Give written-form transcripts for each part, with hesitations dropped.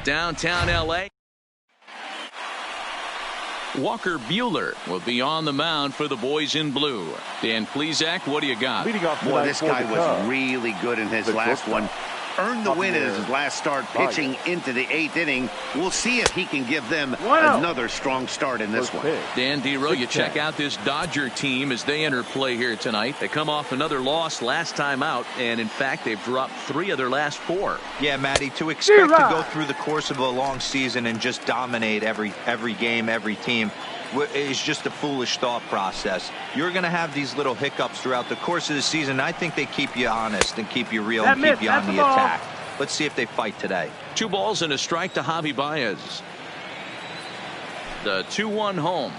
Downtown L.A. Walker Buehler will be on the mound for the boys in blue. Dan Plesac, what do you got? Boy, this guy was really good in his last one. Earned the win in his last start, pitching into the 8th inning. We'll see if he can give them another strong start in this one. Dan Dero, you check out this Dodger team as they enter play here tonight. They come off another loss last time out, and in fact, they've dropped 3 of their last 4. Yeah, Matty, to expect to go through the course of a long season and just dominate every game, every team is just a foolish thought process. You're going to have these little hiccups throughout the course of the season. I think they keep you honest and keep you real and keep you on the attack. Let's see if they fight today. 2 balls and a strike to Javi Baez. The 2-1 home.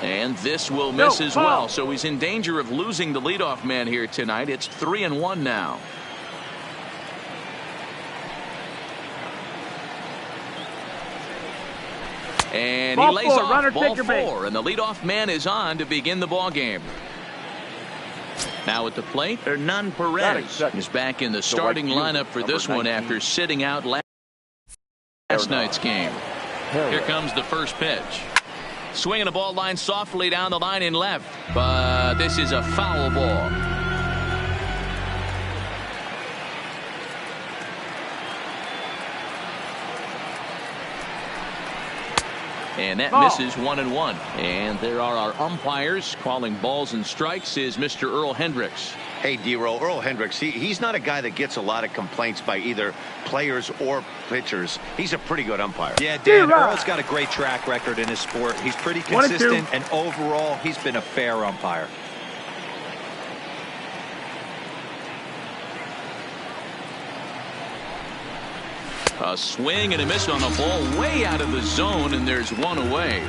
And this will miss as well. So he's in danger of losing the leadoff man here tonight. It's 3-1 now. And he lays off ball 4, and the leadoff man is on to begin the ball game. Now at the plate, Hernan Perez is back in the starting lineup for this one after sitting out last night's game. Here comes the first pitch. Swinging the ball line softly down the line in left, but this is a foul ball. And that misses 1-1. And there are our umpires calling balls and strikes is Mr. Earl Hendricks. Hey, Dero, Earl Hendricks, he's not a guy that gets a lot of complaints by either players or pitchers. He's a pretty good umpire. Yeah, Dan, Earl's got a great track record in his sport. He's pretty consistent, and overall, he's been a fair umpire. A swing and a miss on the ball way out of the zone, and there's 1 away.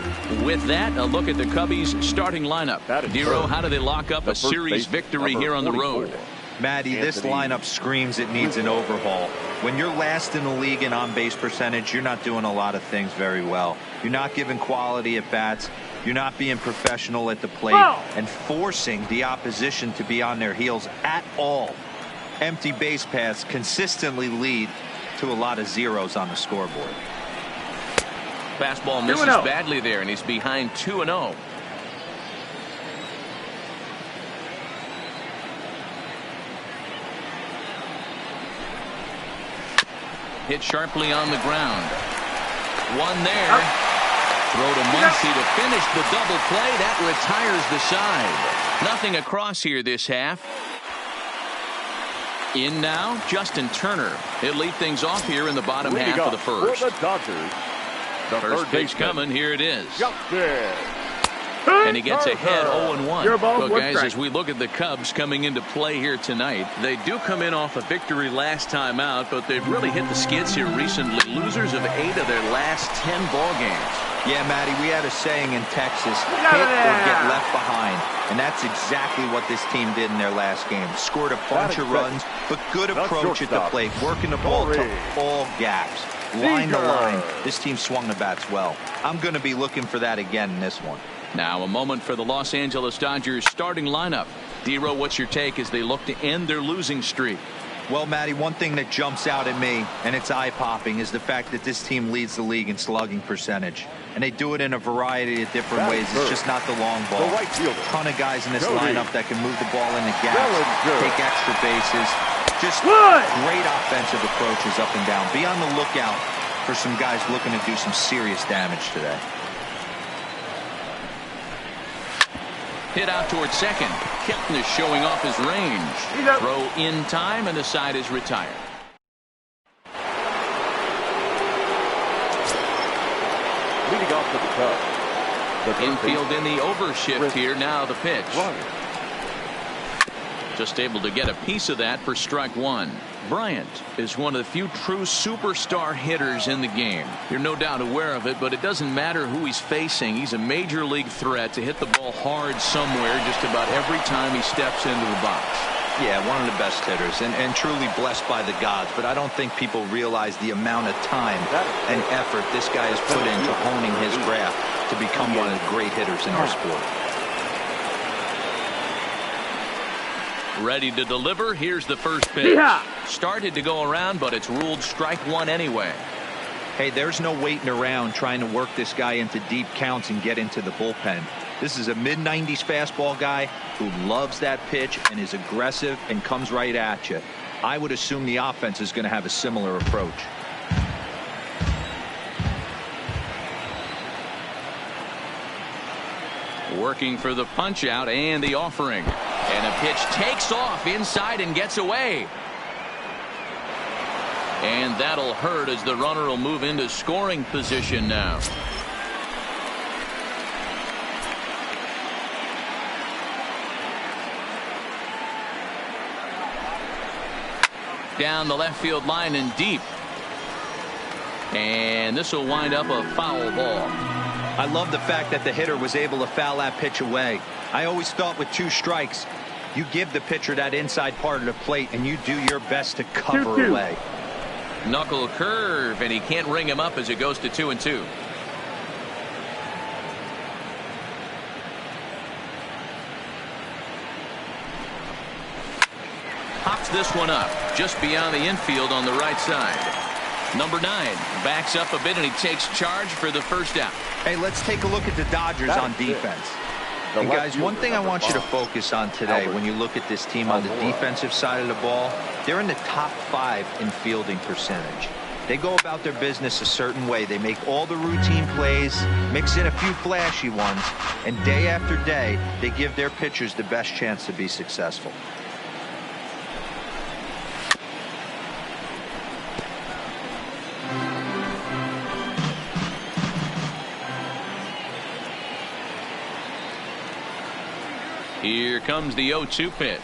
With that, a look at the Cubbies starting lineup. Dero, how do they lock up a series victory here on the road? Matty, this lineup screams it needs an overhaul. When you're last in the league in on-base percentage, you're not doing a lot of things very well. You're not giving quality at bats. You're not being professional at the plate and forcing the opposition to be on their heels at all. Empty base paths consistently lead to a lot of zeros on the scoreboard. Fastball misses badly there, and he's behind 2-0. Hit sharply on the ground. 1 there. Throw to Muncy to finish the double play. That retires the side. Nothing across here this half. In now, Justin Turner. He'll lead things off here in the bottom half of the first. First pitch coming. Here it is. And he gets ahead 0-1. Well, guys, as we look at the Cubs coming into play here tonight, they do come in off a victory last time out, but they've really hit the skids here recently. Losers of 8 of their last 10 ball games. Yeah, Matty, we had a saying in Texas, hit or get left behind. And that's exactly what this team did in their last game. Scored a bunch of runs, but good approach at the plate, working the ball to all gaps. Line to line. This team swung the bats well. I'm going to be looking for that again in this one. Now a moment for the Los Angeles Dodgers starting lineup. Dero, what's your take as they look to end their losing streak? Well, Matty, one thing that jumps out at me, and it's eye-popping, is the fact that this team leads the league in slugging percentage. And they do it in a variety of different ways. It's just not the long ball. A ton of guys in this lineup that can move the ball in the gaps, take extra bases. Just great offensive approaches up and down. Be on the lookout for some guys looking to do some serious damage today. Hit out towards second. Kipnis showing off his range. Throw in time, and the side is retired. Leading off to the Cubs. Infield in the overshift here. Now the pitch. Just able to get a piece of that for strike 1. Bryant is one of the few true superstar hitters in the game. You're no doubt aware of it, but it doesn't matter who he's facing. He's a major league threat to hit the ball hard somewhere just about every time he steps into the box. Yeah, one of the best hitters and truly blessed by the gods, but I don't think people realize the amount of time and effort this guy has put into honing his craft to become one of the great hitters in our sport. Ready to deliver. Here's the first pitch. Started to go around, but it's ruled strike one anyway. Hey, there's no waiting around trying to work this guy into deep counts and get into the bullpen. This is a mid-90s fastball guy who loves that pitch and is aggressive and comes right at you. I would assume the offense is going to have a similar approach. Working for the punch out and the offering. And a pitch takes off inside and gets away. And that'll hurt as the runner will move into scoring position now. Down the left field line and deep. And this will wind up a foul ball. I love the fact that the hitter was able to foul that pitch away. I always thought with 2 strikes, you give the pitcher that inside part of the plate and you do your best to cover away. Knuckle curve, and he can't ring him up as it goes to 2-2. Pops this one up just beyond the infield on the right side. Number 9 backs up a bit and he takes charge for the first out. Hey, let's take a look at the Dodgers on defense. And guys, one thing I want you to focus on today when you look at this team on the defensive side of the ball, they're in the top 5 in fielding percentage. They go about their business a certain way. They make all the routine plays, mix in a few flashy ones, and day after day, they give their pitchers the best chance to be successful. Here comes the 0-2 pitch.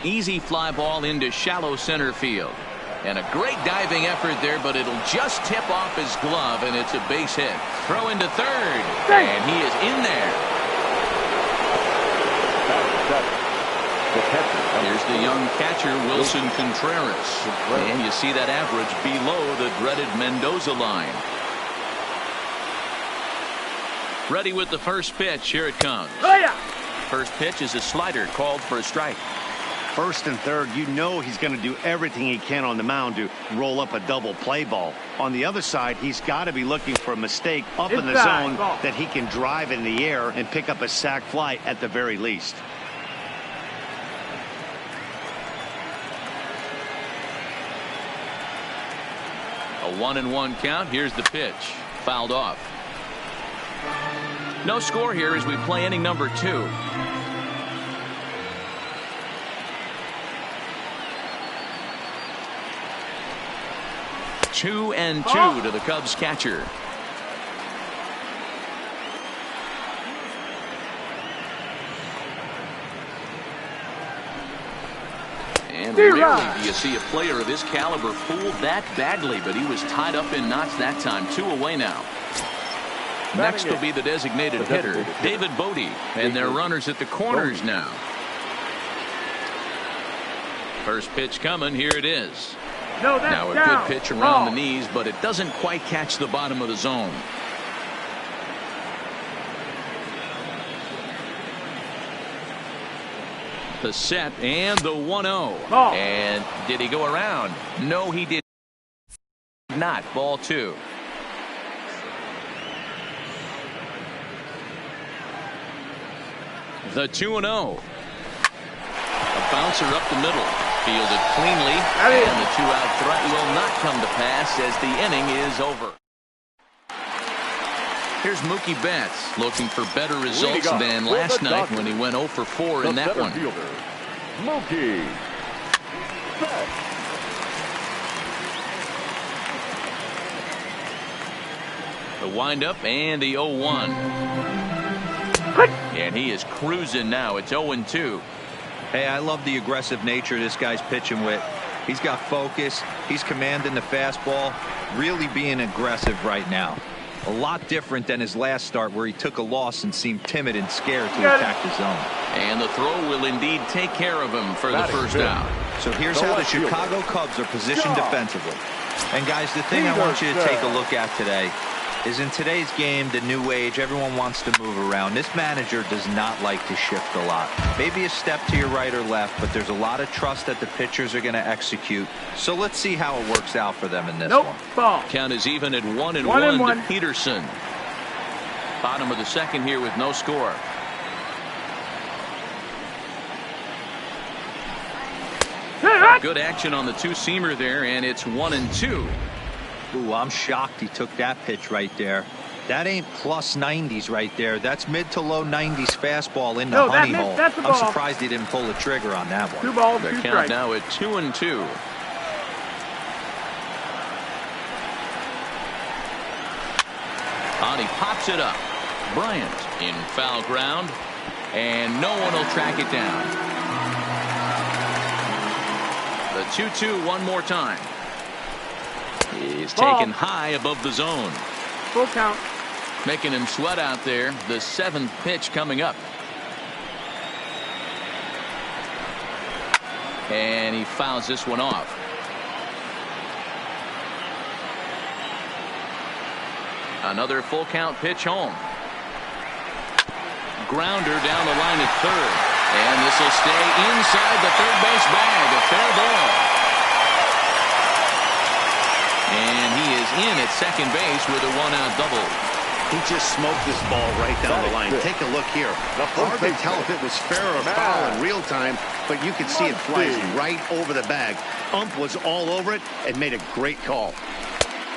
Easy fly ball into shallow center field. And a great diving effort there, but it'll just tip off his glove, and it's a base hit. Throw into third, and he is in there. Here's the young catcher, Wilson Contreras. And you see that average below the dreaded Mendoza line. Ready with the first pitch. Here it comes. First pitch is a slider called for a strike. First and third, you know he's going to do everything he can on the mound to roll up a double play ball. On the other side, he's got to be looking for a mistake up in the zone that he can drive in the air and pick up a sac fly at the very least. A 1-1 count. Here's the pitch. Fouled off. No score here as we play inning number 2. Two and two to the Cubs catcher. And rarely do you see a player of his caliber fooled that badly, but he was tied up in knots that time. 2 away now. Next will be the designated hitter, David Bote, and their runners at the corners now. First pitch coming. Here it is. Now a good pitch around the knees, but it doesn't quite catch the bottom of the zone. The set and the 1-0. And did he go around? No, he did not. Ball 2. The 2-0. A bouncer up the middle. Fielded cleanly, and the 2-out threat will not come to pass as the inning is over. Here's Mookie Betts looking for better results than last night when he went 0 for 4 in that one. Mookie Betts. The windup and the 0-1. And he is cruising now. It's 0-2. Hey, I love the aggressive nature this guy's pitching with. He's got focus. He's commanding the fastball. Really being aggressive right now. A lot different than his last start where he took a loss and seemed timid and scared to attack the zone. And the throw will indeed take care of him for the first out. So here's how the Chicago Cubs are positioned defensively. And guys, the thing I want you to take a look at today, is in today's game, the new age, everyone wants to move around. This manager does not like to shift a lot. Maybe a step to your right or left, but there's a lot of trust that the pitchers are going to execute. So let's see how it works out for them in this one. Ball. Count is even at 1-1 to Peterson. Bottom of the second here with no score. Good action on the two-seamer there, and it's 1-2. Ooh, I'm shocked he took that pitch right there. That ain't plus 90s right there. That's mid to low 90s fastball in the honey hole. I'm surprised he didn't pull the trigger on that one. 2 balls, the 2 count strikes. now at 2-2. He pops it up. Bryant in foul ground, and no one will track it down. The 2-2 one more time. He's taken high above the zone. Full count. Making him sweat out there. The 7th pitch coming up. And he fouls this one off. Another full count pitch home. Grounder down the line at third. And this will stay inside the third base bag. A fair ball. And he is in at second base with a 1-out double. He just smoked this ball right down the line. Take a look here. Hard to tell if it was fair or foul in real time, but you could see it flies right over the bag. Ump was all over it and made a great call.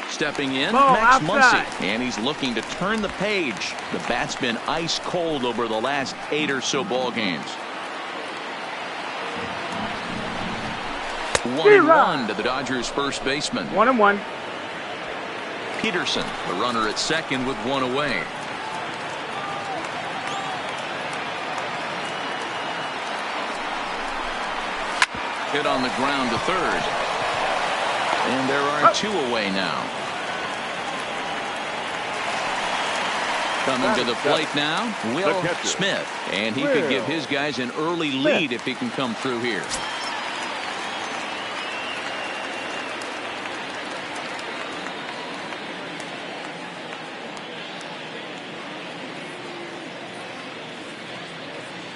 Stepping in, Ball Max outside. Muncy. And he's looking to turn the page. The bat's been ice cold over the last 8 or so ball games. 1-1 to the Dodgers first baseman. 1-1. Peterson, the runner at second with one away. Hit on the ground to third. And there are 2 away now. Coming to the plate now, Will Smith. And he could give his guys an early lead if he can come through here.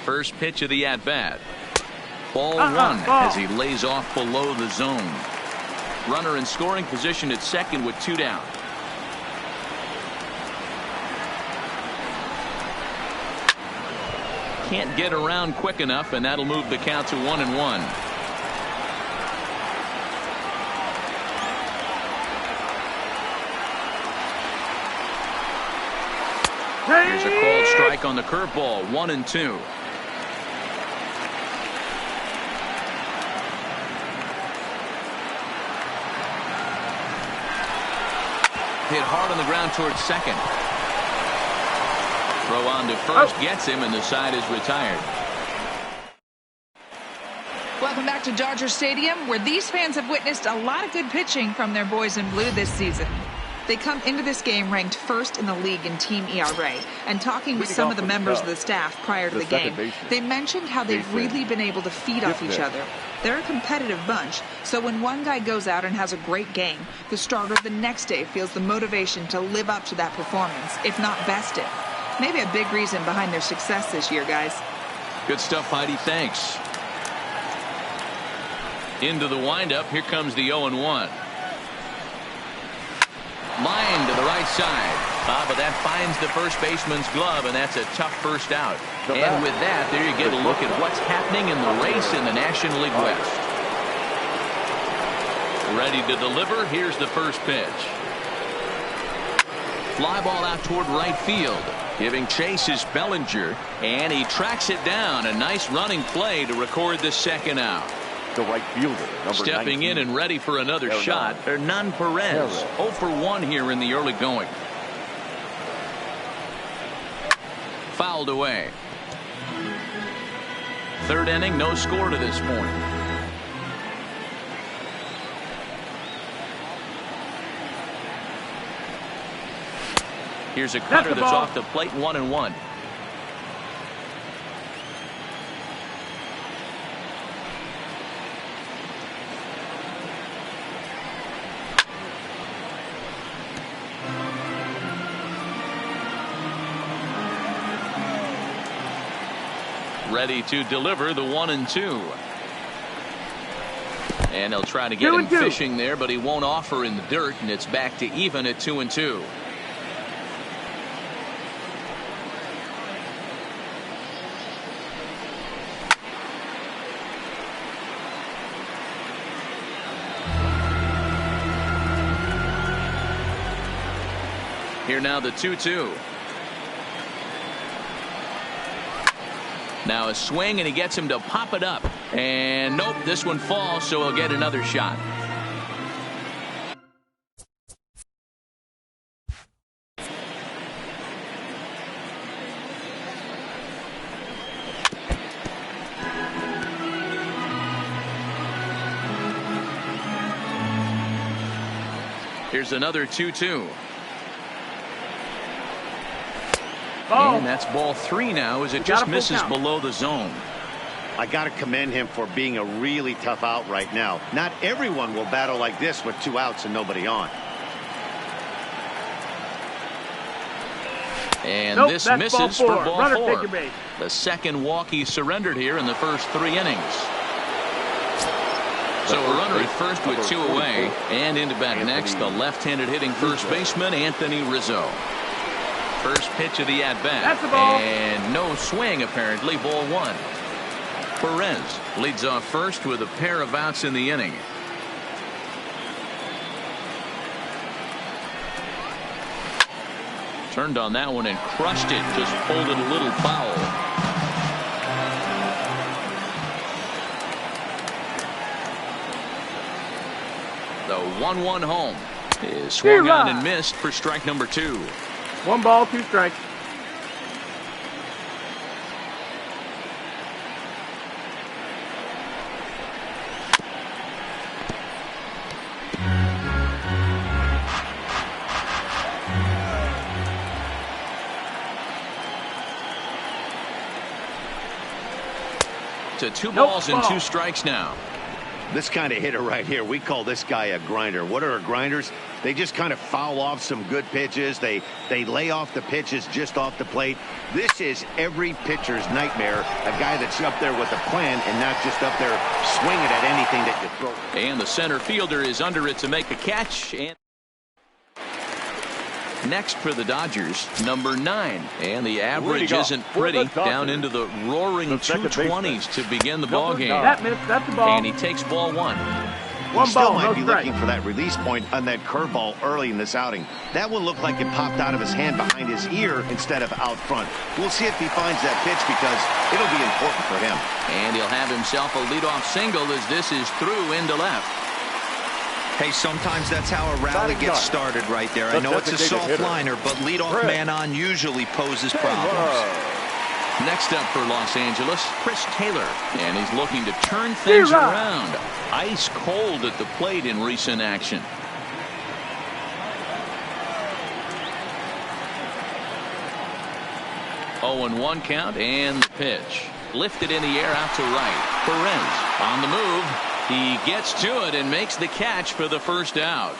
First pitch of the at-bat. Ball 1 as he lays off below the zone. Runner in scoring position at second with 2 down. Can't get around quick enough, and that'll move the count to 1-1. Here's a called strike on the curveball. 1-2. Hit hard on the ground towards second. Throw on to first, gets him, and the side is retired. Welcome back to Dodger Stadium, where these fans have witnessed a lot of good pitching from their boys in blue this season. They come into this game ranked first in the league in team ERA, and talking with some of the members of the staff prior to the game, they mentioned how they've really been able to feed off each other. They're a competitive bunch, so when one guy goes out and has a great game, the starter the next day feels the motivation to live up to that performance, if not best it. Maybe a big reason behind their success this year, guys. Good stuff, Heidi. Thanks. Into the windup. Here comes the 0-1. Line to the right side. But that finds the first baseman's glove, and that's a tough first out. And with that, there you get a look at what's happening in the race in the National League West. Ready to deliver. Here's the first pitch. Fly ball out toward right field. Giving chase is Bellinger, and he tracks it down. A nice running play to record the second out. The right fielder, number Stepping 19. in and ready for another shot, Hernan Perez. 0 for 1 here in the early going. Fouled away. Third inning, no score to this point. Here's a cutter that's off the plate. 1-1. ready to deliver the 1-2. And he'll try to get him fishing there, but he won't offer in the dirt, and it's back to even at 2-2. Here now the 2-2. Now a swing, and he gets him to pop it up. And nope, this one falls, so he'll get another shot. Here's another 2-2. And that's ball 3 now as it just misses below the zone. I got to commend him for being a really tough out right now. Not everyone will battle like this with 2 outs and nobody on. And this misses for ball 4. The second walk he surrendered here in the first 3 innings. So a runner at first with 2 away. And into bat next, the left-handed hitting first baseman, Anthony Rizzo. First pitch of the at-bat. And no swing, apparently, ball 1. Perez leads off first with a pair of outs in the inning. Turned on that one and crushed it. Just pulled it a little foul. The 1-1 home is swung on and missed for strike number 2. 1 ball, 2 strikes. To 2 balls and 2 strikes now. This kind of hitter right here, we call this guy a grinder. What are grinders? They just kind of foul off some good pitches. They lay off the pitches just off the plate. This is every pitcher's nightmare. A guy that's up there with a plan and not just up there swinging at anything that you throw. And the center fielder is under it to make a catch. And next for the Dodgers, number 9. And the average isn't pretty. Down into the roaring 220s to begin the ball game. That's the ball. And he takes ball 1. He still might be looking for that release point on that curveball early in this outing. That one looked like it popped out of his hand behind his ear instead of out front. We'll see if he finds that pitch because it'll be important for him. And he'll have himself a leadoff single as this is through into left. Hey, sometimes that's how a rally gets started right there. I know it's a soft liner, but leadoff man on usually poses problems. Next up for Los Angeles, Chris Taylor. And he's looking to turn things around. Ice cold at the plate in recent action. Oh, and 1 count and the pitch. Lifted in the air out to right. Perez on the move. He gets to it and makes the catch for the first out.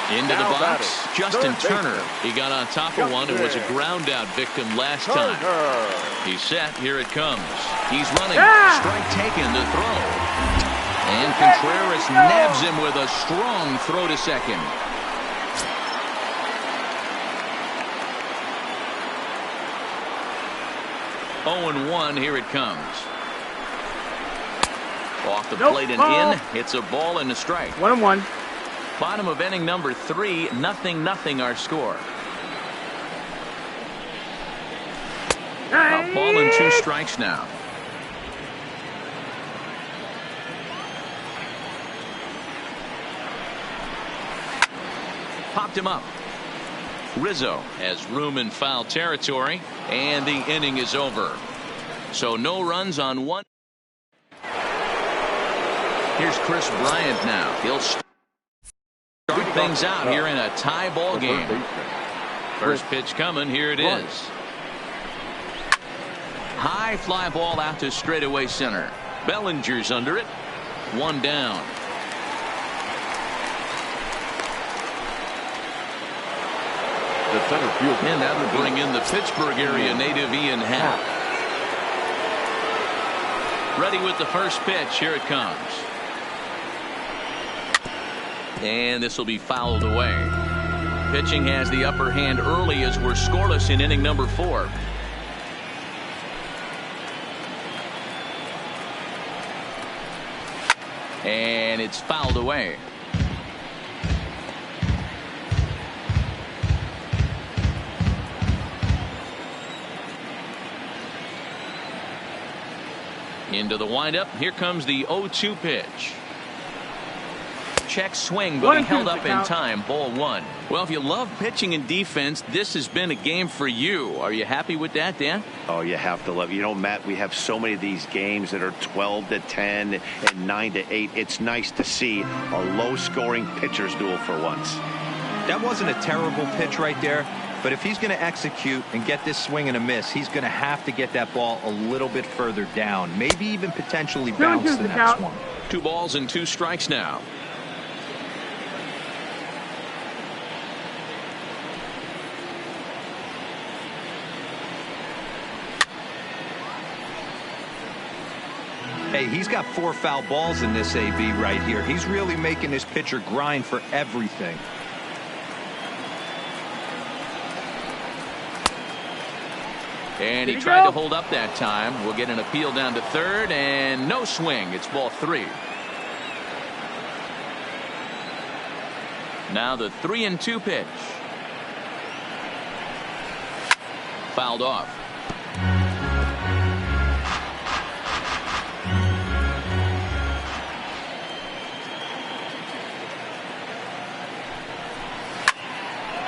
Into the box, Justin Turner. He got on top of one and was a ground out victim last time. He's set. Here it comes. He's running. Strike taken to throw. And Contreras nabs him with a strong throw to second. Oh, and 1. Here it comes. Off the plate and in. It's a ball and a strike. 1-1. Bottom of inning number 3, 0-0 our score. A ball and 2 strikes now. Popped him up. Rizzo has room in foul territory, and the inning is over. So no runs on 1. Here's Chris Bryant now. He'll start things out here in a tie ball game. First pitch coming. Here it is. High fly ball out to straightaway center. Bellinger's under it. 1 down. the center field. And that will bring in the Pittsburgh area native Ian Happ. Ready with the first pitch. Here it comes. And this will be fouled away. Pitching has the upper hand early as we're scoreless in inning number 4. And it's fouled away. Into the windup. Here comes the 0-2 pitch. Check swing, but he held up in time. Ball 1. Well, if you love pitching and defense, this has been a game for you. Are you happy with that, Dan? Oh, you have to love it. You know, Matt, we have so many of these games that are 12-10 and 9-8. It's nice to see a low-scoring pitcher's duel for once. That wasn't a terrible pitch right there, but if he's going to execute and get this swing and a miss, he's going to have to get that ball a little bit further down, maybe even potentially bounce the next one. 2 balls and 2 strikes now. Hey, he's got 4 foul balls in this AB right here. He's really making this pitcher grind for everything. And he tried to hold up that time. We'll get an appeal down to third, and no swing. It's ball 3. Now the 3-2 pitch. Fouled off.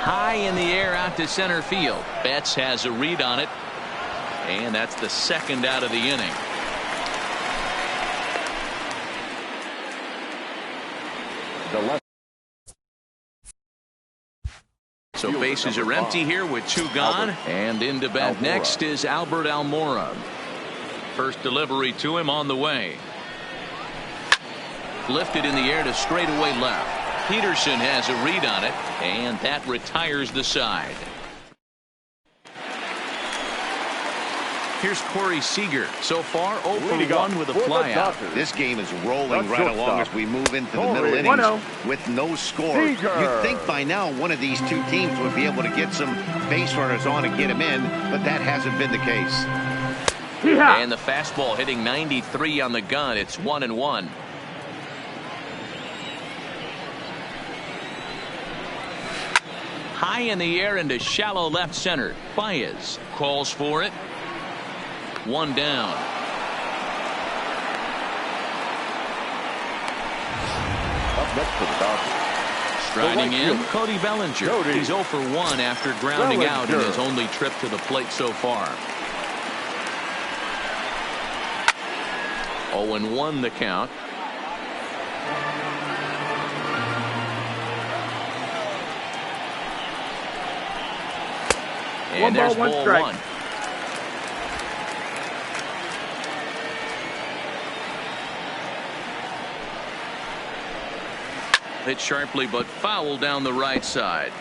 High in the air out to center field. Betts has a read on it. And that's the second out of the inning. So bases are empty here with 2 gone. And in to bat next is Albert Almora. First delivery to him on the way. Lifted in the air to straightaway left. Peterson has a read on it, and that retires the side. Here's Corey Seager. So far, 0 for 1 with a flyout. This game is rolling right along as we move into the middle innings with no score. You'd think by now one of these 2 teams would be able to get some base runners on and get them in, but that hasn't been the case. And the fastball hitting 93 on the gun. It's 1-1. High in the air into shallow left center. Baez calls for it. 1 down. Up next for the Dodgers. Striding in, Cody Bellinger. He's 0 for 1 after grounding out in his only trip to the plate so far. 0-1 the count. And there's ball 1. Hit sharply but foul down the right side.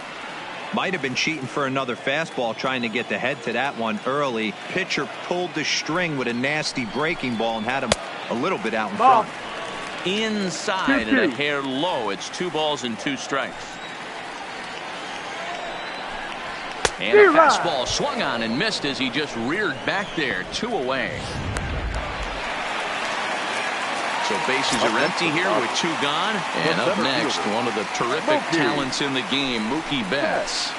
Might have been cheating for another fastball, trying to get the head to that one early. Pitcher pulled the string with a nasty breaking ball and had him a little bit out in front. Inside and a hair low. It's 2 balls and 2 strikes. And a fastball swung on and missed as he just reared back there. 2 away. So bases are empty here with 2 gone. And up next, one of the terrific talents in the game, Mookie Betts.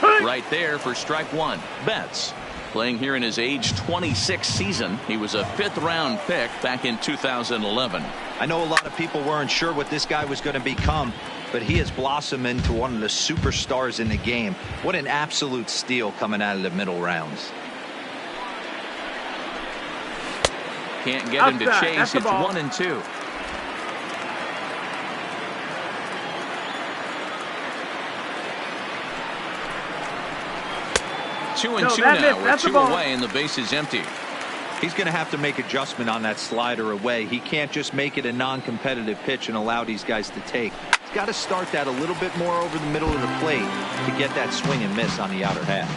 Right there for strike 1. Betts playing here in his age 26 season. He was a 5th round pick back in 2011. I know a lot of people weren't sure what this guy was going to become, but he has blossomed into one of the superstars in the game. What an absolute steal coming out of the middle rounds. Can't get him to chase. It's 1-2. Two and two now. We're 2 away and the base is empty. He's going to have to make adjustment on that slider away. He can't just make it a non-competitive pitch and allow these guys to take. He's got to start that a little bit more over the middle of the plate to get that swing and miss on the outer half.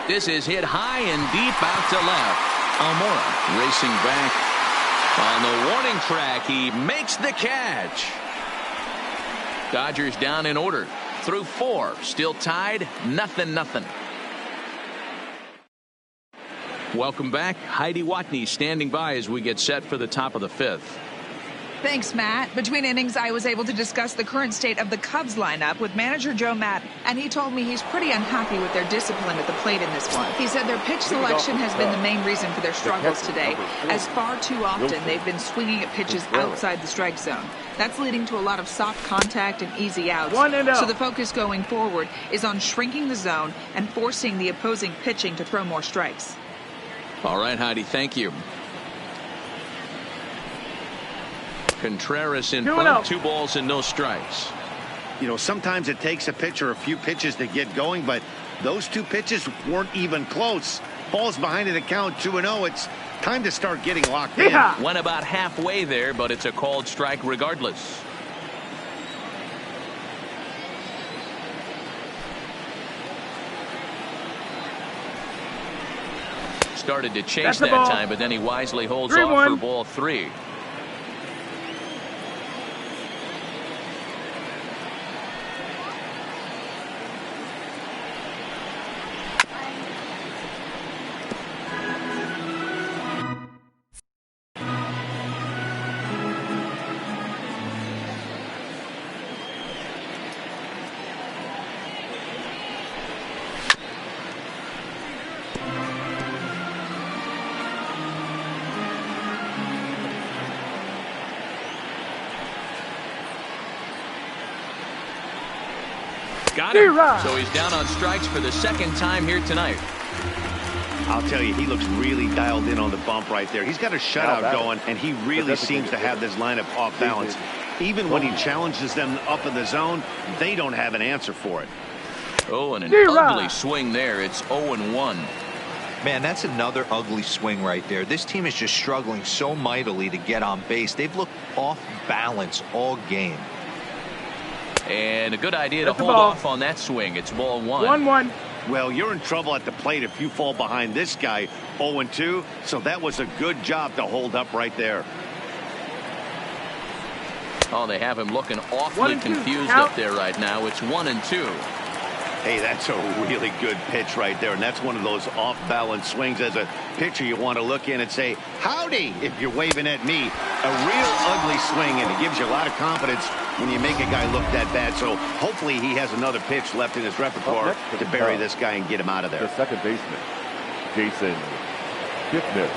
This is hit high and deep out to left. Almora racing back on the warning track. He makes the catch. Dodgers down in order. Through 4, still tied, 0-0. Welcome back. Heidi Watney standing by as we get set for the top of the 5th. Thanks, Matt. Between innings, I was able to discuss the current state of the Cubs lineup with manager Joe Maddon, and he told me he's pretty unhappy with their discipline at the plate in this one. He said their pitch selection has been the main reason for their struggles today, as far too often they've been swinging at pitches outside the strike zone. That's leading to a lot of soft contact and easy outs. So the focus going forward is on shrinking the zone and forcing the opposing pitching to throw more strikes. All right, Heidi, thank you. Contreras in front, 2 balls and no strikes. You know, sometimes it takes a pitcher a few pitches to get going, but those 2 pitches weren't even close. Ball's behind in the count, 2-0. It's time to start getting locked in. Went about halfway there, but it's a called strike regardless. Started to chase that time, but then he wisely holds off for ball 3. Got him. So he's down on strikes for the 2nd time here tonight. I'll tell you, he looks really dialed in on the bump right there. He's got a shutout going, and he really seems to have this lineup off balance. Even when he challenges them up in the zone, they don't have an answer for it. Oh, and an ugly swing there. It's 0-1. Man, that's another ugly swing right there. This team is just struggling so mightily to get on base. They've looked off balance all game. And a good idea to hold off on that swing. It's ball 1. 1-1. Well, you're in trouble at the plate if you fall behind this guy 0-2. So that was a good job to hold up right there. Oh, they have him looking awfully confused up there right now. It's 1-2. Hey, that's a really good pitch right there, and that's one of those off-balance swings. As a pitcher, you want to look in and say, howdy, if you're waving at me. A real ugly swing, and it gives you a lot of confidence when you make a guy look that bad. So hopefully he has another pitch left in his repertoire to bury this guy and get him out of there. The second baseman, Jason Kipnis.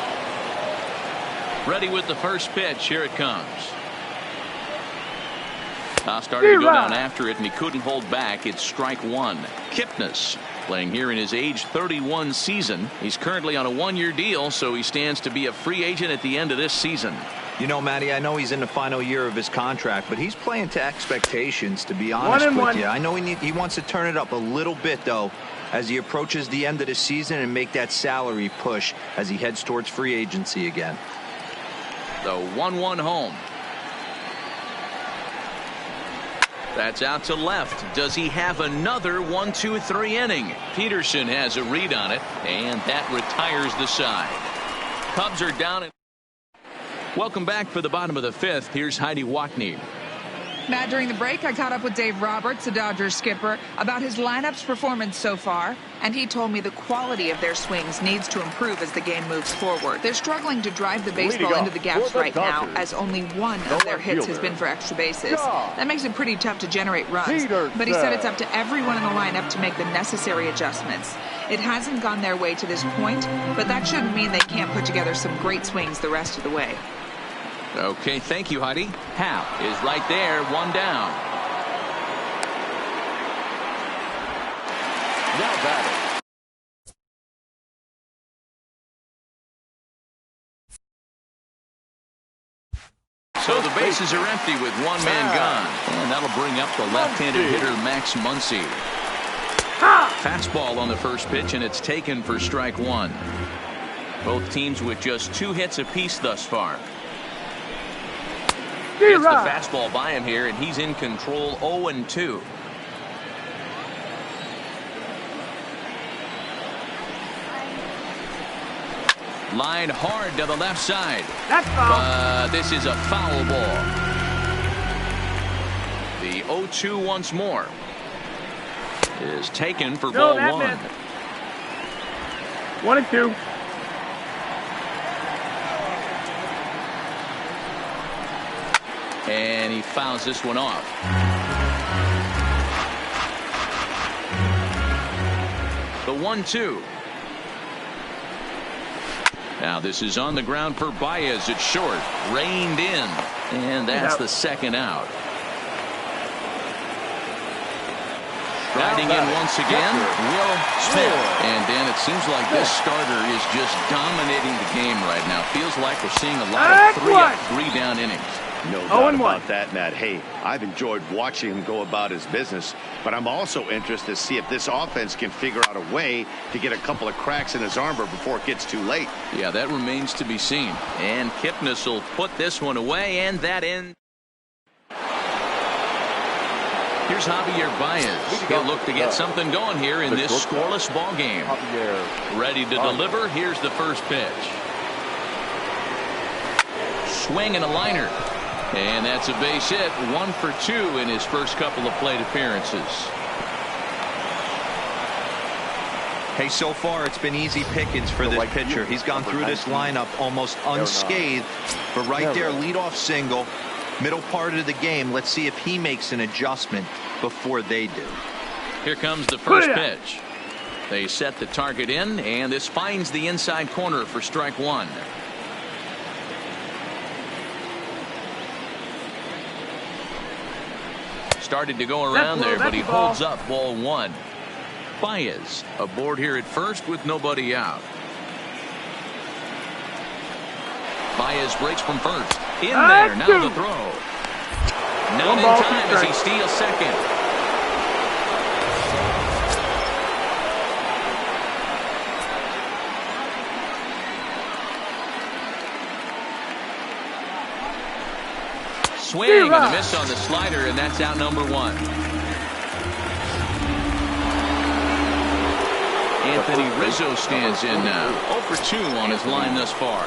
Ready with the first pitch. Here it comes. Started to go down after it, and he couldn't hold back. It's strike 1. Kipnis playing here in his age 31 season. He's currently on a 1-year deal, so he stands to be a free agent at the end of this season. You know, Matty, I know he's in the final year of his contract, but he's playing to expectations, to be honest with you. I know he wants to turn it up a little bit, though, as he approaches the end of the season and make that salary push as he heads towards free agency again. The 1-1 home. That's out to left. Does he have another 1-2-3 inning? Peterson has a read on it, and that retires the side. Cubs are down. Welcome back for the bottom of the 5th. Here's Heidi Watney. Matt, during the break, I caught up with Dave Roberts, the Dodgers skipper, about his lineup's performance so far, and he told me the quality of their swings needs to improve as the game moves forward. They're struggling to drive the baseball into the gaps right now, as only one of their hits has been for extra bases. That makes it pretty tough to generate runs, but he said it's up to everyone in the lineup to make the necessary adjustments. It hasn't gone their way to this point, but that shouldn't mean they can't put together some great swings the rest of the way. Okay, thank you, Heidi. Hal is right there, 1 down. Now batting. So the bases are empty with 1 man gone. And that'll bring up the left-handed hitter, Max Muncy. Fastball on the first pitch, and it's taken for strike one. Both teams with just 2 hits apiece thus far. Gets the fastball by him here, and he's in control. 0-2. Line hard to the left side. That's foul. This is a foul ball. The 0-2 once more is taken for ball one. 1-2. And he fouls this one off. The 1-2. Now this is on the ground for Baez. It's short. Reined in. And that's the second out. Riding in once again, Will Smith. And Dan, it seems like this starter is just dominating the game right now. Feels like we're seeing a lot of 3 down innings. No doubt about that, Matt. Hey, I've enjoyed watching him go about his business, but I'm also interested to see if this offense can figure out a way to get a couple of cracks in his armor before it gets too late. Yeah, that remains to be seen. And Kipnis will put this one away, and that ends. Here's Javier Baez. He'll look to get something going here in this scoreless ball game. Ready to deliver. Here's the first pitch. Swing and a liner. And that's a base hit. 1 for 2 in his first couple of plate appearances. Hey, so far it's been easy pickings for this pitcher. He's gone through this lineup almost unscathed. But right there, leadoff single, middle part of the game. Let's see if he makes an adjustment before they do. Here comes the first pitch. They set the target in, and this finds the inside corner for strike one. Started to go around there, but he holds up ball one. Baez aboard here at first with nobody out. Baez breaks from first. In there, now the throw. Not in time as he steals second. Swing and a miss on the slider, and that's out number one. Anthony Rizzo stands in now. 0 for 2 on his line thus far.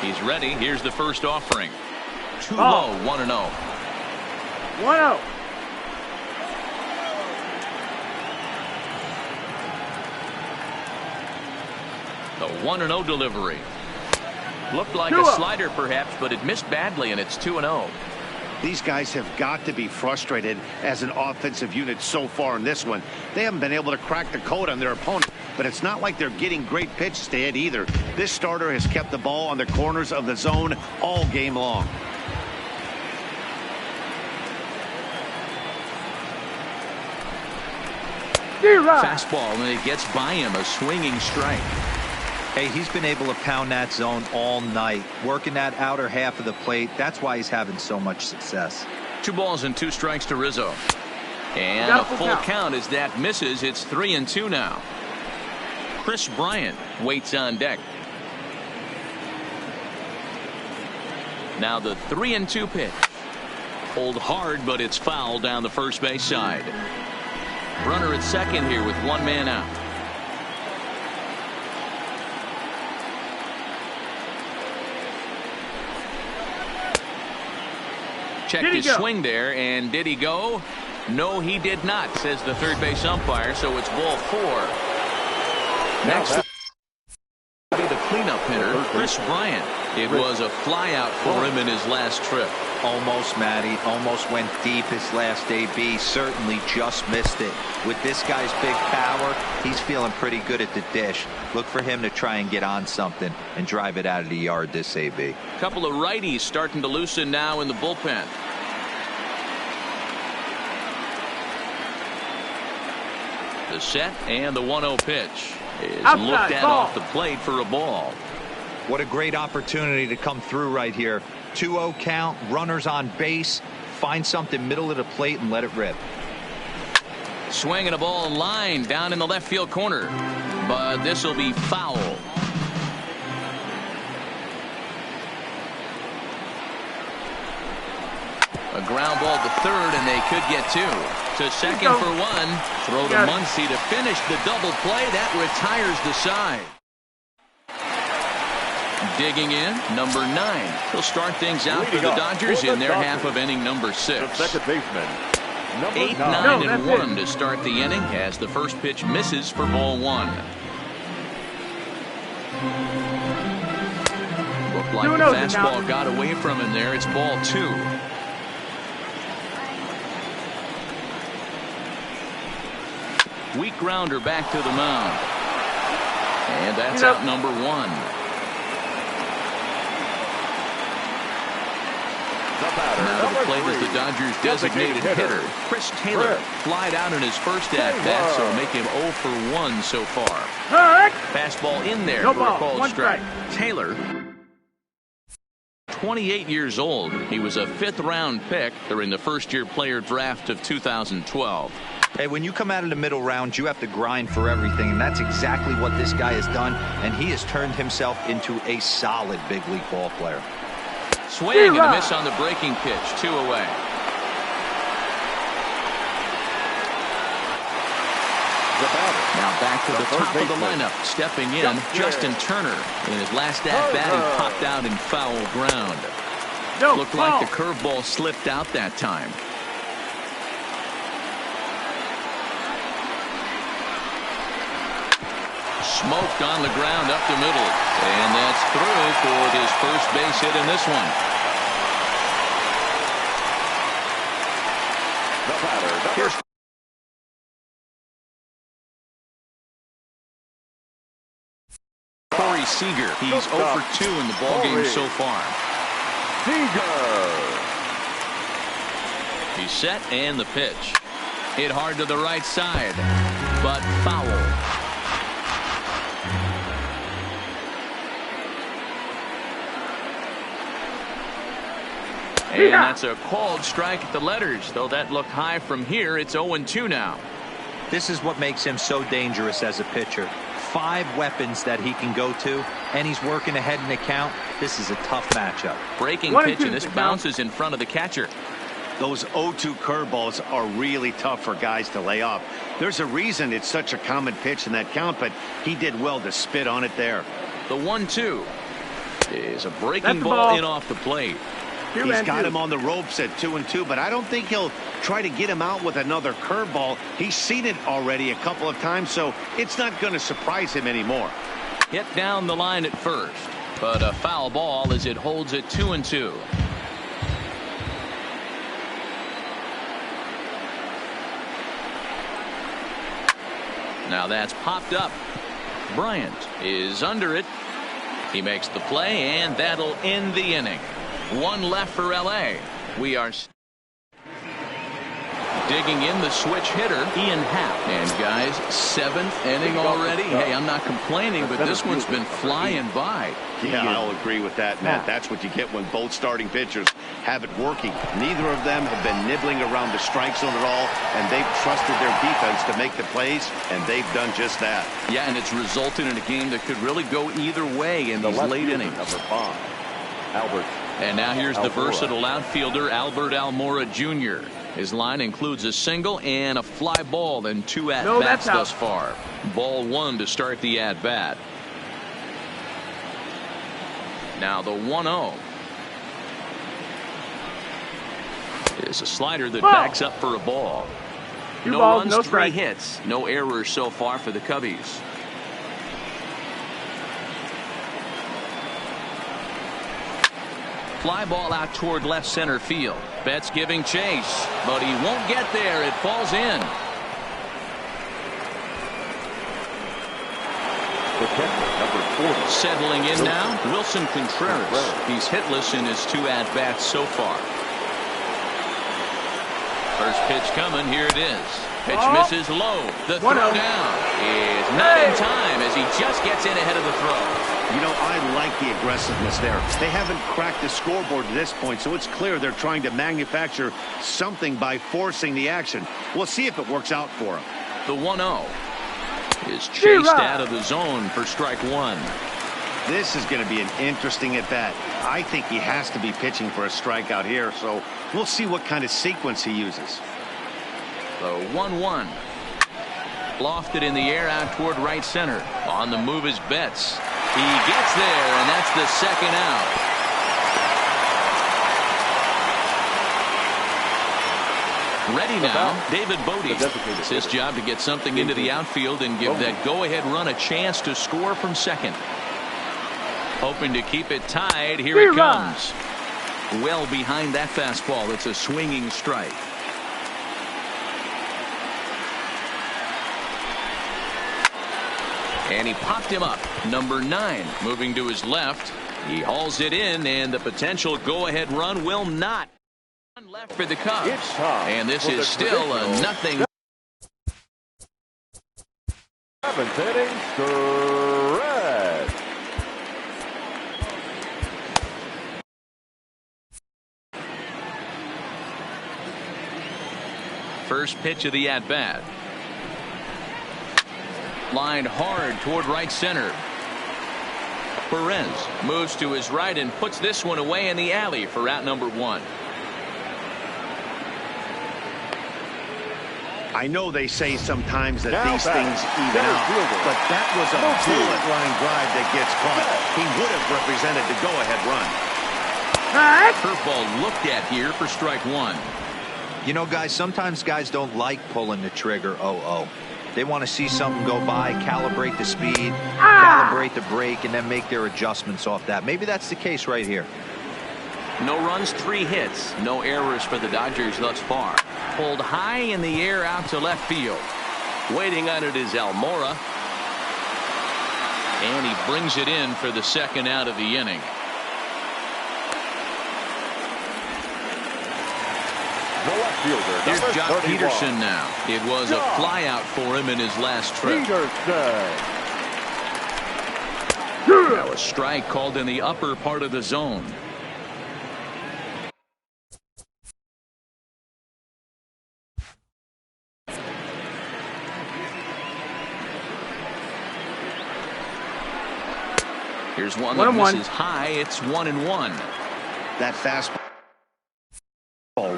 He's ready. Here's the first offering. Too low, 1-0. 1-0. The 1-0 delivery. Looked like a slider perhaps, but it missed badly, and it's 2-0. These guys have got to be frustrated as an offensive unit so far in this one. They haven't been able to crack the code on their opponent, but it's not like they're getting great pitches to hit either. This starter has kept the ball on the corners of the zone all game long. Fastball, and it gets by him, a swinging strike. Hey, he's been able to pound that zone all night, working that outer half of the plate. That's why he's having so much success. 2 balls and 2 strikes to Rizzo. And a full count as that misses. It's 3-2 now. Kris Bryant waits on deck. Now the 3-2 pitch. Pulled hard, but it's foul down the first base side. Runner at second here with 1 man out. Checked his swing there, and did he go? No, he did not, says the third base umpire, so it's ball 4. Next will be the cleanup hitter, Kris Bryant. It was a flyout for him in his last trip. Almost, Matty. Almost went deep his last AB. Certainly just missed it. With this guy's big power, he's feeling pretty good at the dish. Look for him to try and get on something and drive it out of the yard this AB. Couple of righties starting to loosen now in the bullpen. The set and the 1-0 pitch is looked at off the plate for a ball. What a great opportunity to come through right here. 2-0 count, runners on base, find something middle of the plate and let it rip. Swinging a ball line down in the left field corner, but this will be foul. A ground ball to third, and they could get two. To second for one. Throw to Muncy to finish the double play. That retires the side. Digging in, number 9. He'll start things out for the Dodgers in their half of inning number 6. The second baseman, number 8, 9, and 1 to start the inning as the first pitch misses for ball 1. Looked like the fastball got away from him there. It's ball 2. Weak grounder back to the mound. And that's out number 1. Now to the plate is the Dodgers' designated hitter, Chris Taylor. Flied out in his first at-bat, so make him 0 for 1 so far. Fastball in there for a called strike. Taylor, 28 years old. He was a 5th-round pick during the first-year player draft of 2012. Hey, when you come out of the middle round, you have to grind for everything, and that's exactly what this guy has done, and he has turned himself into a solid big league ball player. Swing and a miss on the breaking pitch. 2 away. Now back to the top of the lineup. Stepping in, Justin Turner. In his last at-bat, he popped out in foul ground. Looked like the curveball slipped out that time. Smoked on the ground up the middle. And that's through for his first base hit in this one. Here's Corey Seager. He's 0 for 2 in the ballgame so far. He's set and the pitch. Hit hard to the right side, but foul. And that's a called strike at the letters. Though that looked high from here, it's 0-2 now. This is what makes him so dangerous as a pitcher. 5 weapons that he can go to, and he's working ahead in the count. This is a tough matchup. Breaking pitch, and this bounces in front of the catcher. Those 0-2 curveballs are really tough for guys to lay off. There's a reason it's such a common pitch in that count, but he did well to spit on it there. The 1-2 is a breaking ball in off the plate. He's got him on the ropes at 2-2, but I don't think he'll try to get him out with another curveball. He's seen it already a couple of times, so it's not going to surprise him anymore. Hit down the line at first, but a foul ball as it holds at 2-2. Now that's popped up. Bryant is under it. He makes the play, and that'll end the inning. 1 left for LA. We are digging in the switch hitter, Ian Happ. And guys, 7th inning already. Hey, I'm not complaining, but this one's been flying by. Yeah, I'll agree with that, Matt. That's what you get when both starting pitchers have it working. Neither of them have been nibbling around the strike zone at all, and they've trusted their defense to make the plays, and they've done just that. Yeah, and it's resulted in a game that could really go either way in these late innings. Number 5, Albert. And now here's the versatile outfielder, Albert Almora Jr. His line includes a single and a fly ball and 2 at-bats thus far. Ball 1 to start the at-bat. Now the 1-0 is a slider that backs up for a ball. No runs, 3 hits. No errors so far for the Cubbies. Fly ball out toward left center field. Betts giving chase, but he won't get there. It falls in. Number 4. Settling in now, Wilson Contreras. He's hitless in his 2 at-bats so far. First pitch coming. Here it is. Pitch misses low. The throw down is not in time as he just gets in ahead of the throw. You know, I like the aggressiveness there. They haven't cracked the scoreboard to this point, so it's clear they're trying to manufacture something by forcing the action. We'll see if it works out for them. The 1-0 is chased out of the zone for strike one. This is going to be an interesting at-bat. I think he has to be pitching for a strikeout here, so we'll see what kind of sequence he uses. The 1-1. Lofted in the air out toward right center. On the move is Betts. He gets there, and that's the second out. Ready now, David Bodie. It's his job to get something into the outfield and give that go-ahead run a chance to score from second. Hoping to keep it tied. Here it comes. Well behind that fastball. It's a swinging strike. And he popped him up. Number 9 moving to his left. He hauls it in, and the potential go-ahead run will not. Left for the Cubs. And this is still a nothing. 7th inning, stretch. First pitch of the at-bat. Lined hard toward right center. Perez moves to his right and puts this one away in the alley for out number 1. I know they say sometimes that these things even out, but that was a bullet line drive that gets caught. He would have represented the go-ahead run. Curveball looked at here for strike 1. You know, guys, sometimes guys don't like pulling the trigger 0-0. They want to see something go by, calibrate the speed, calibrate the brake, and then make their adjustments off that. Maybe that's the case right here. No runs, 3 hits. No errors for the Dodgers thus far. Pulled high in the air out to left field. Waiting on it is Almora. And he brings it in for the second out of the inning. The left fielder, Here's Jock 31. Peterson now. It was a flyout for him in his last trip. Now a strike called in the upper part of the zone. Here's one that misses high. It's 1-1. That fastball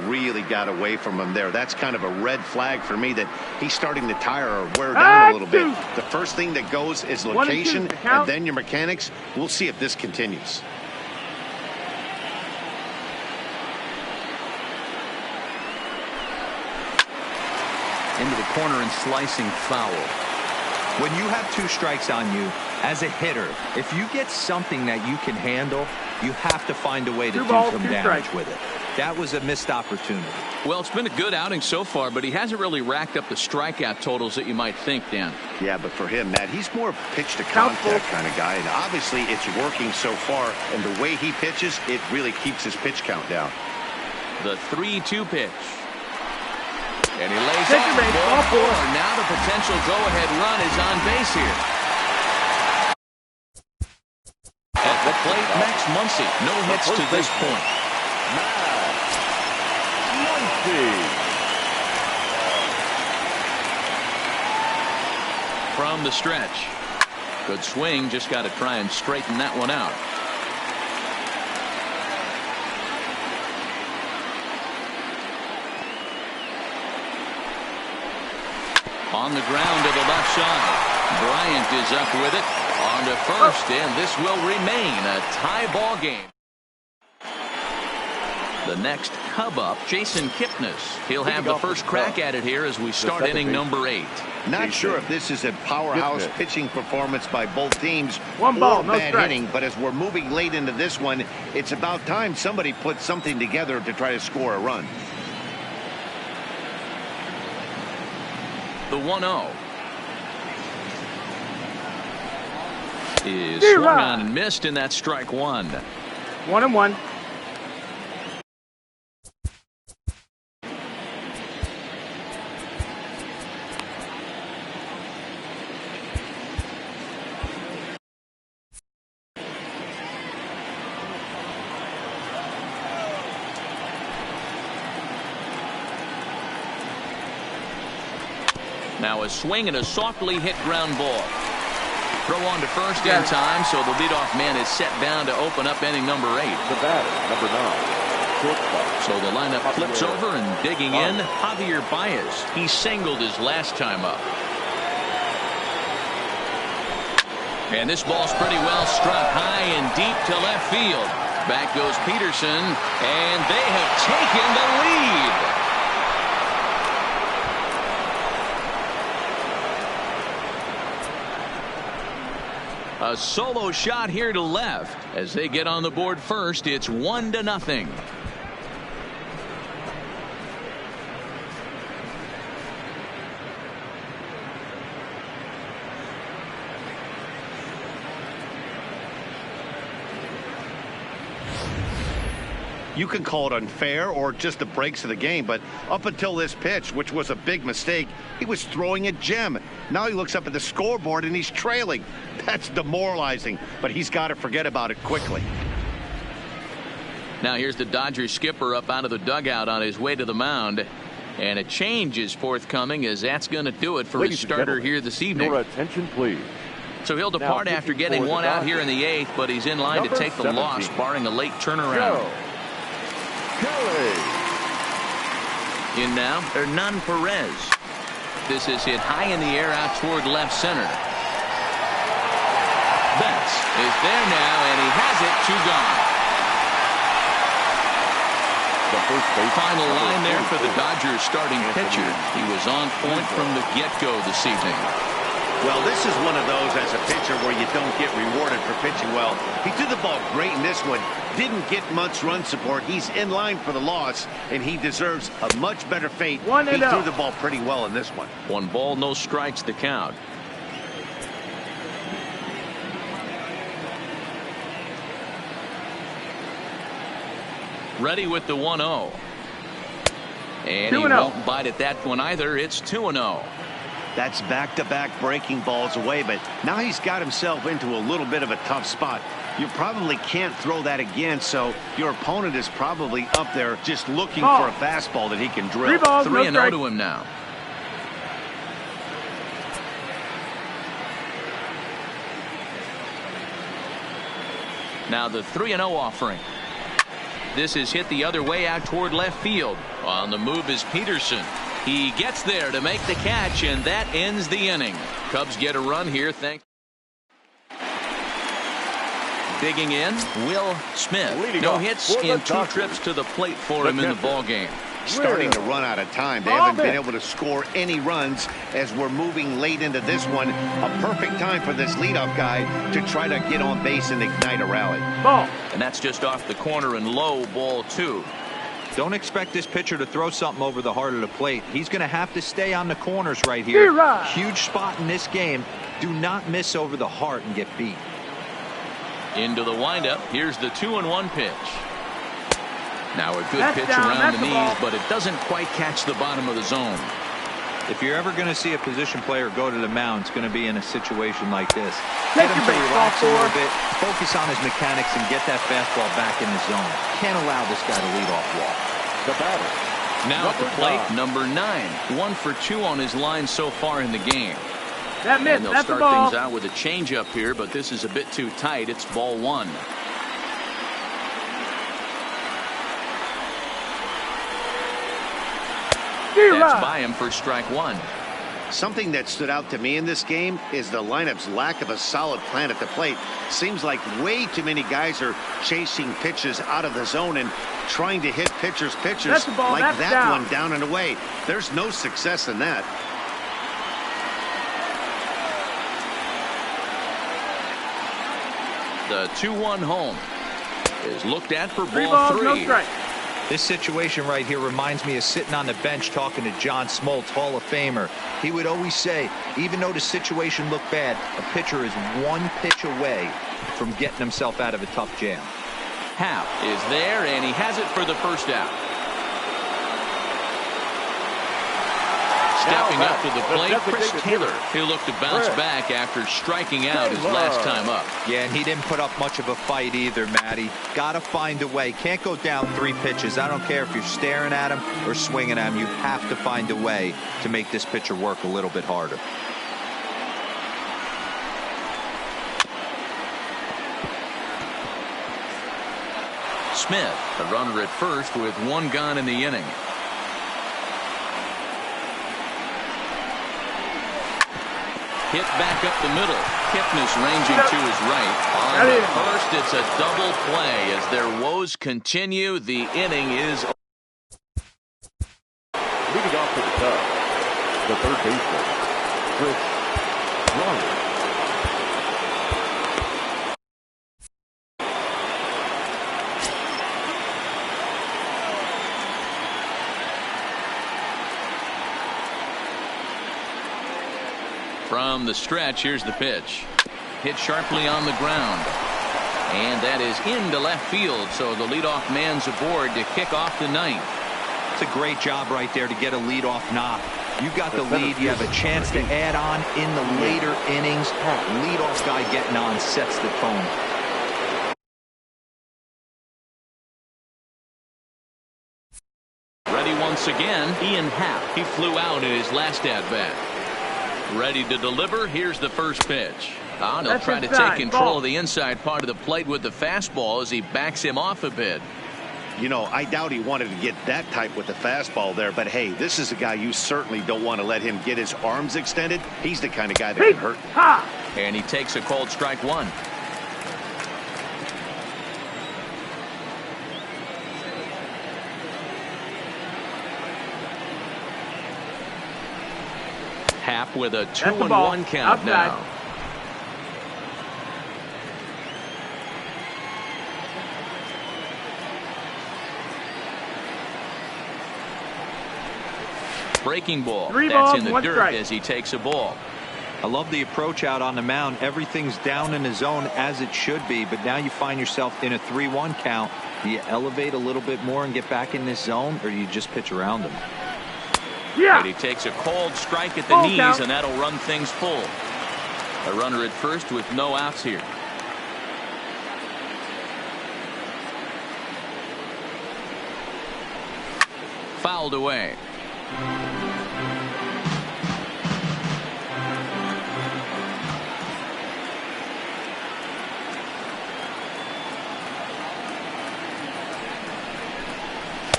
really got away from him there. That's kind of a red flag for me that he's starting to tire or wear down a little bit. The first thing that goes is location and then your mechanics. We'll see if this continues. Into the corner and slicing foul. When you have 2 strikes on you, as a hitter, if you get something that you can handle, you have to find a way to do some damage with it. That was a missed opportunity. Well, it's been a good outing so far, but he hasn't really racked up the strikeout totals that you might think, Dan. Yeah, but for him, Matt, he's more pitch to contact kind of guy, and obviously it's working so far, and the way he pitches, it really keeps his pitch count down. The 3-2 pitch. And he lays off ball 4. Now the potential go-ahead run is on base here. At the plate, Max Muncy. No hits to this point. From the stretch. Good swing. Just got to try and straighten that one out. On the ground to the left side. Bryant is up with it. On to first, and this will remain a tie ball game. The next Cub up, Jason Kipnis. He'll have the first crack at it here as we start inning number 8. Not sure if this is a powerhouse pitching performance by both teams or bad hitting, but as we're moving late into this one, it's about time somebody put something together to try to score a run. The 1-0 is swung on and missed, and that's strike 1. 1-1. Now a swing and a softly hit ground ball. Throw on to first in time, so the leadoff man is set down to open up inning number 8. The batter, number 9, shortstop. So the lineup flips over, and digging in, Javier Baez. He singled his last time up. And this ball's pretty well struck high and deep to left field. Back goes Peterson, and they have taken the lead. A solo shot here to left. As they get on the board first, it's 1-0. You can call it unfair or just the breaks of the game, but up until this pitch, which was a big mistake, he was throwing a gem. Now he looks up at the scoreboard and he's trailing. That's demoralizing, but he's got to forget about it quickly. Now here's the Dodgers skipper up out of the dugout on his way to the mound. And a change is forthcoming, as that's going to do it for his starter here this evening. Your attention, please. So he'll depart after getting one out here in the 8th, but he's in line to take the loss, barring a late turnaround. Kelly. In now, Hernan Perez. This is hit high in the air out toward left center. Betts is there now, and he has it. 2 gone. The first base. Final line there for the Dodgers starting pitcher. He was on point from the get-go this evening. Well, this is one of those as a pitcher where you don't get rewarded for pitching well. He threw the ball great in this one. Didn't get much run support. He's in line for the loss, and he deserves a much better fate. He threw the ball pretty well in this one. 1 ball, no strikes to count. Ready with the 1-0. And he won't bite at that one either. It's 2-0. That's back-to-back breaking balls away, but now he's got himself into a little bit of a tough spot. You probably can't throw that again, so your opponent is probably up there just looking for a fastball that he can drill. 3-0 to him now. Now the 3-0 offering. This is hit the other way out toward left field. On the move is Peterson. He gets there to make the catch, and that ends the inning. Cubs get a run here. Digging in, Will Smith. No hits in 2 trips to the plate for him in the ball game. Starting to run out of time. They haven't been able to score any runs as we're moving late into this one. A perfect time for this leadoff guy to try to get on base and ignite a rally. And that's just off the corner and low, ball 2. Don't expect this pitcher to throw something over the heart of the plate. He's going to have to stay on the corners right here. Huge spot in this game. Do not miss over the heart and get beat. Into the windup. Here's the 2-1 pitch. Now a good pitch around the knees, but it doesn't quite catch the bottom of the zone. If you're ever going to see a position player go to the mound, it's going to be in a situation like this. Get him to relax a little bit, focus on his mechanics, and get that fastball back in the zone. Can't allow this guy to lead off walk. The batter. Now at the plate, number 9. 1 for 2 on his line so far in the game. And they'll start things out with a changeup here, but this is a bit too tight. It's ball 1. That's by him for strike 1. Something that stood out to me in this game is the lineup's lack of a solid plan at the plate. Seems like way too many guys are chasing pitches out of the zone and trying to hit pitchers like that one down and away. There's no success in that. The 2-1 home is looked at for ball 3. This situation right here reminds me of sitting on the bench talking to John Smoltz, Hall of Famer. He would always say, even though the situation looked bad, a pitcher is 1 pitch away from getting himself out of a tough jam. Happ is there, and he has it for the first out. Stepping up to the plate, Chris Taylor. He'll look to bounce back after striking out his last time up. Yeah, and he didn't put up much of a fight either, Matty. Got to find a way. Can't go down 3 pitches. I don't care if you're staring at him or swinging at him. You have to find a way to make this pitcher work a little bit harder. Smith, a runner at first with 1 gone in the inning. Hit back up the middle. Kipnis ranging to his right. On the first, it's a double play as their woes continue. The inning is. Leading off to the Cubs, the third baseman, Chris Bryant. From the stretch, here's the pitch. Hit sharply on the ground. And that is into left field, so the leadoff man's aboard to kick off the 9th. It's a great job right there to get a leadoff knock. You got the lead. You have a chance to add on in the later innings. Leadoff guy getting on sets the tone. Ready once again, Ian Happ. He flew out in his last at-bat. Ready to deliver. Here's the first pitch. He'll try to take control of the inside part of the plate with the fastball as he backs him off a bit. You know, I doubt he wanted to get that type with the fastball there, but hey, this is a guy you certainly don't want to let him get his arms extended. He's the kind of guy that can hurt. And he takes a called strike 1. Happ with a 2-1 count now. Breaking ball. That's in the dirt as he takes a ball. I love the approach out on the mound. Everything's down in the zone as it should be, but now you find yourself in a 3-1 count. Do you elevate a little bit more and get back in this zone, or do you just pitch around him? And he takes a called strike at the knees, and that'll run things full. A runner at first with no outs here. Fouled away.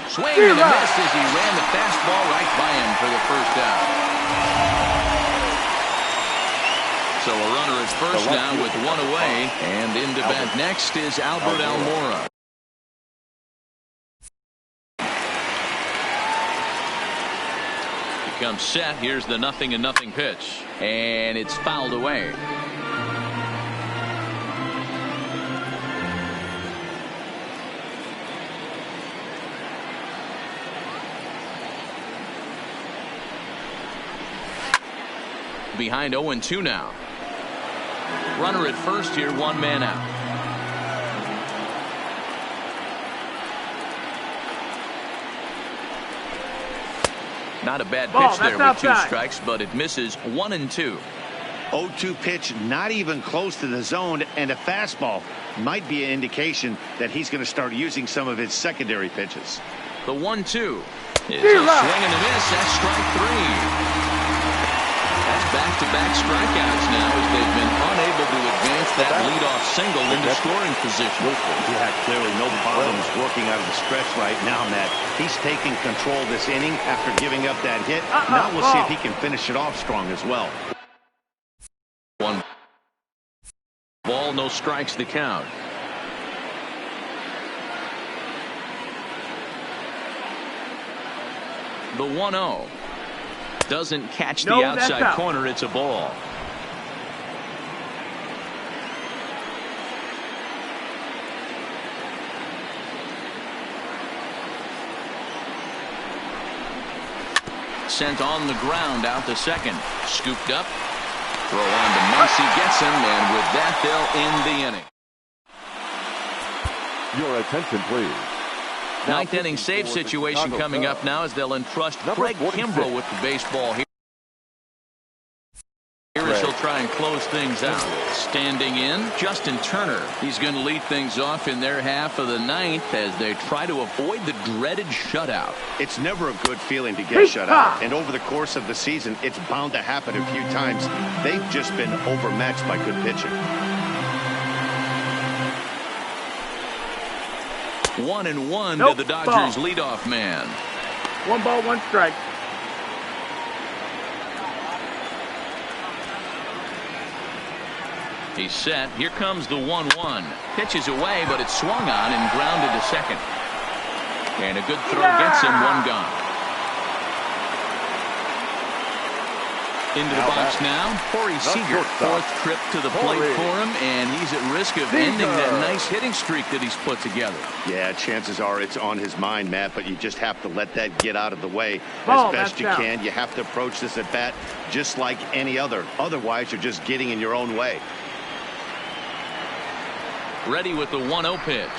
Swing and a miss as he ran the fastball right by him for the first out. So a runner at first now with 1 away, and into bat next is Albert Almora. Becomes set. Here's the 0-0 pitch, and it's fouled away. Behind 0-2 now. Runner at first here, 1 man out. Not a bad pitch there with 2 strikes, but it misses 1-2. 0-2 pitch, not even close to the zone, and a fastball might be an indication that he's going to start using some of his secondary pitches. The 1-2 is a swing and a miss. That's strike 3. Back-to-back strikeouts now as they've been unable to advance that leadoff single into scoring position. Yeah, clearly no problems working out of the stretch right now, Matt. He's taking control of this inning after giving up that hit. Now we'll see if he can finish it off strong as well. 1 ball, no strikes to count. The 1-0. Doesn't catch the outside corner. It's a ball. Sent on the ground out to second. Scooped up. Throw on to Muncy, gets him, and with that they'll end the inning. Your attention, please. 9th inning save situation coming up now as they'll entrust Craig Kimbrell with the baseball here. he'll try and close things out. Standing in, Justin Turner. He's going to lead things off in their half of the ninth as they try to avoid the dreaded shutout. It's never a good feeling to get shut out. And over the course of the season, it's bound to happen a few times. They've just been overmatched by good pitching. 1-1 to the Dodgers leadoff man. 1 ball, 1 strike. He's set. Here comes the 1-1. Pitches away, but it's swung on and grounded to second. And a good throw gets him 1 gone. Into the box now, Corey Seager. 4th trip to the plate for him, and he's at risk of ending that nice hitting streak that he's put together. Yeah, chances are it's on his mind, Matt, but you just have to let that get out of the way as best you can. You have to approach this at bat just like any other. Otherwise, you're just getting in your own way. Ready with the 1-0 pitch.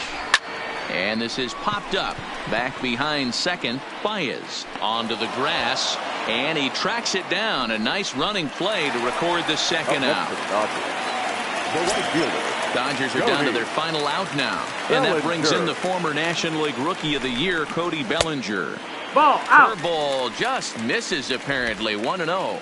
And this is popped up. Back behind second, Baez. Onto the grass, and he tracks it down. A nice running play to record the second out. Dodgers are down to their final out now. And that brings in the former National League Rookie of the Year, Cody Bellinger. Ball out. Curveball just misses apparently. 1-0.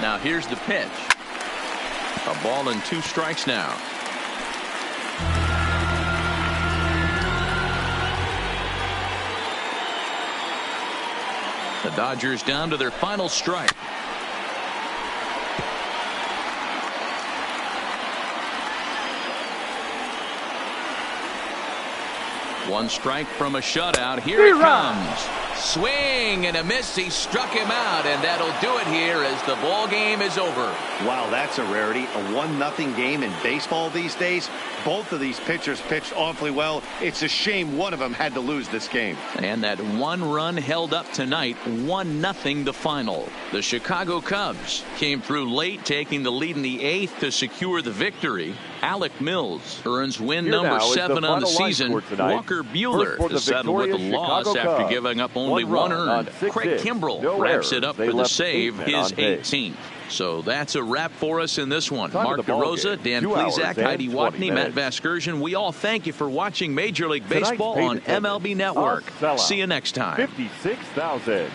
Now here's the pitch. A ball and 2 strikes now. The Dodgers down to their final strike. One strike from a shutout. Here it comes. Swing and a miss. He struck him out, and that'll do it here as the ball game is over. Wow, that's a rarity. A 1-0 game in baseball these days. Both of these pitchers pitched awfully well. It's a shame one of them had to lose this game. And that 1 run held up tonight. 1-0 the final. The Chicago Cubs came through late, taking the lead in the 8th to secure the victory. Alec Mills earns win number 7 on the season. Walker Buehler is settled with the loss after giving up only 1 earned. Craig Kimbrell wraps it up for the save, his 18th. So that's a wrap for us in this one. Mark DeRosa, Dan Plesac, Heidi Watney, Matt Vasgersian. We all thank you for watching Major League Baseball on MLB Network. See you next time. 56,000.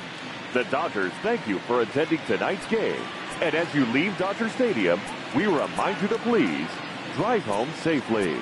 The Dodgers thank you for attending tonight's game. And as you leave Dodger Stadium, we remind you to please drive home safely.